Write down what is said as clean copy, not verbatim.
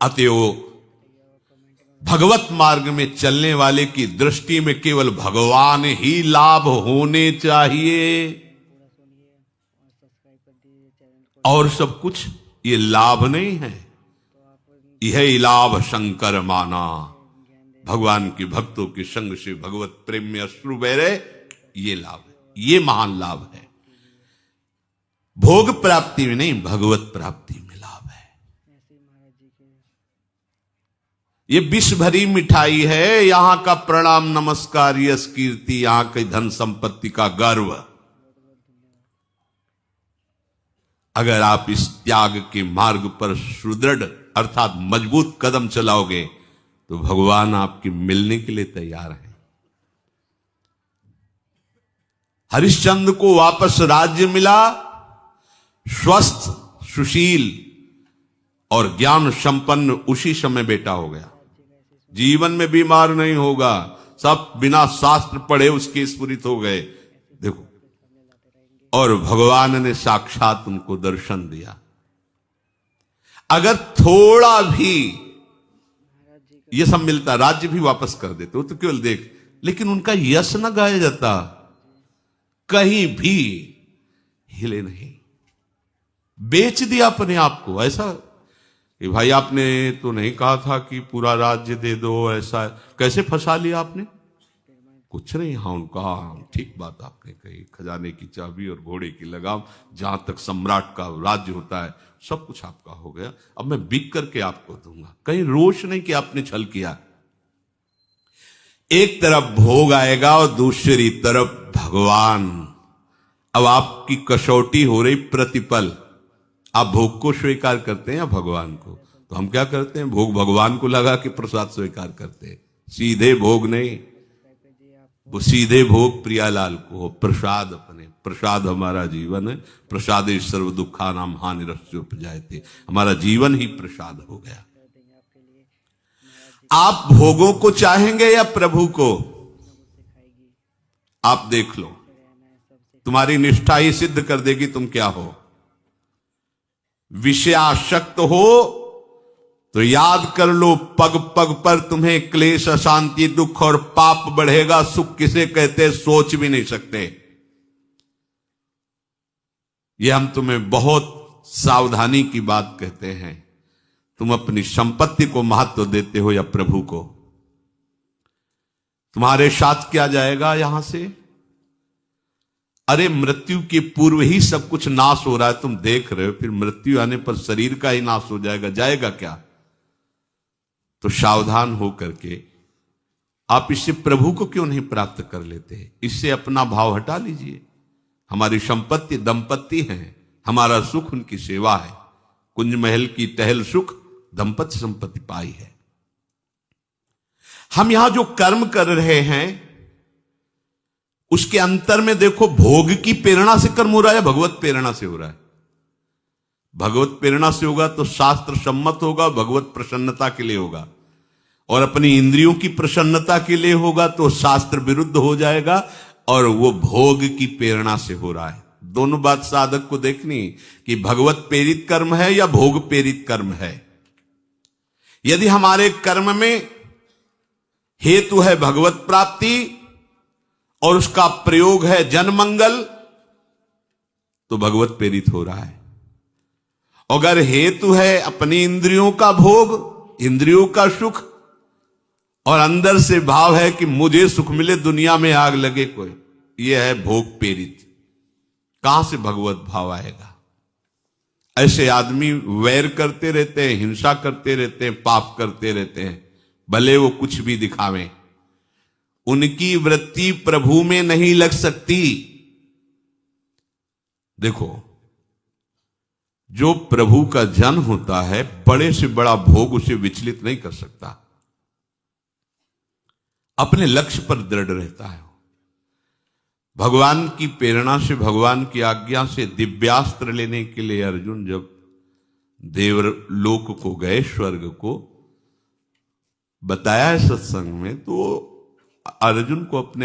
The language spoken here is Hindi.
अतएव भगवत मार्ग में चलने वाले की दृष्टि में केवल भगवान ही लाभ होने चाहिए और सब कुछ ये लाभ नहीं है। यह लाभ शंकर माना। भगवान के भक्तों के संग से भगवत प्रेम में अश्रु बह रहे, ये लाभ है, ये महान लाभ है। भोग प्राप्ति में नहीं, भगवत प्राप्ति में लाभ है। ये विष भरी मिठाई है, यहां का प्रणाम नमस्कार यश कीर्ति, यहां की धन संपत्ति का गर्व। अगर आप इस त्याग के मार्ग पर सुदृढ़ अर्थात मजबूत कदम चलाओगे तो भगवान आपके मिलने के लिए तैयार है। हरिश्चंद्र को वापस राज्य मिला, स्वस्थ सुशील और ज्ञान संपन्न उसी समय बेटा हो गया। जीवन में बीमार नहीं होगा, सब बिना शास्त्र पढ़े उसके स्फुरित हो गए। देखो, और भगवान ने साक्षात उनको दर्शन दिया। अगर थोड़ा भी ये सब मिलता, राज्य भी वापस कर देते, वो तो केवल देख, लेकिन उनका यश न गाया जाता, कहीं भी हिले नहीं। बेच दिया अपने आप को। ऐसा कि भाई आपने तो नहीं कहा था कि पूरा राज्य दे दो, ऐसा कैसे फंसा लिया आपने? कुछ नहीं। हाँ, उनका ठीक बात आपने कही, खजाने की चाबी और घोड़े की लगाम, जहां तक सम्राट का राज्य होता है सब कुछ आपका हो गया, अब मैं बिक करके आपको दूंगा। कहीं रोष नहीं कि आपने छल किया। एक तरफ भोग आएगा और दूसरी तरफ भगवान। अब आपकी कसौटी हो रही प्रतिपल, आप भोग को स्वीकार करते हैं या भगवान को? तो हम क्या करते हैं, भोग भगवान को लगा के प्रसाद स्वीकार करते हैं। सीधे भोग नहीं, वो सीधे भोग प्रियालाल को, प्रसाद अपने। प्रसाद हमारा जीवन है। प्रसादे सर्व दुखा नाम हानिरस्योपजायते। हमारा जीवन ही प्रसाद हो गया। आप भोगों को चाहेंगे या प्रभु को? आप देख लो, तुम्हारी निष्ठा ही सिद्ध कर देगी तुम क्या हो। विषयासक्त हो तो याद कर लो, पग पग पर तुम्हें क्लेश, अशांति, दुख और पाप बढ़ेगा। सुख किसे कहते सोच भी नहीं सकते। यह हम तुम्हें बहुत सावधानी की बात कहते हैं। तुम अपनी संपत्ति को महत्व देते हो या प्रभु को? तुम्हारे साथ क्या जाएगा यहां से? अरे मृत्यु के पूर्व ही सब कुछ नाश हो रहा है, तुम देख रहे हो, फिर मृत्यु आने पर शरीर का ही नाश हो जाएगा, जाएगा क्या? तो सावधान हो करके आप इससे प्रभु को क्यों नहीं प्राप्त कर लेते? इससे अपना भाव हटा लीजिए। हमारी संपत्ति दंपत्ति है, हमारा सुख उनकी सेवा है। कुंज महल की टहल सुख, दंपत्ति संपत्ति पाई है। हम यहां जो कर्म कर रहे हैं उसके अंतर में देखो, भोग की प्रेरणा से कर्म हो रहा है या भगवत प्रेरणा से हो रहा है? भगवत प्रेरणा से होगा तो शास्त्र सम्मत होगा, भगवत प्रसन्नता के लिए होगा। और अपनी इंद्रियों की प्रसन्नता के लिए होगा तो शास्त्र विरुद्ध हो जाएगा, और वो भोग की प्रेरणा से हो रहा है। दोनों बात साधक को देखनी कि भगवत प्रेरित कर्म है या भोग प्रेरित कर्म है। यदि हमारे कर्म में हेतु है भगवत प्राप्ति और उसका प्रयोग है जनमंगल, तो भगवत प्रेरित हो रहा है। अगर हेतु है अपनी इंद्रियों का भोग, इंद्रियों का सुख, और अंदर से भाव है कि मुझे सुख मिले, दुनिया में आग लगे कोई, यह है भोग प्रेरित। कहां से भगवत भाव आएगा? ऐसे आदमी वैर करते रहते हैं, हिंसा करते रहते हैं, पाप करते रहते हैं, भले वो कुछ भी दिखावें। उनकी वृत्ति प्रभु में नहीं लग सकती। देखो, जो प्रभु का जन होता है, बड़े से बड़ा भोग उसे विचलित नहीं कर सकता। अपने लक्ष्य पर दृढ़ रहता है। भगवान की प्रेरणा से, भगवान की आज्ञा से दिव्यास्त्र लेने के लिए अर्जुन जब देवलोक को गए, स्वर्ग को बताया है सत्संग में, तो अर्जुन को अपने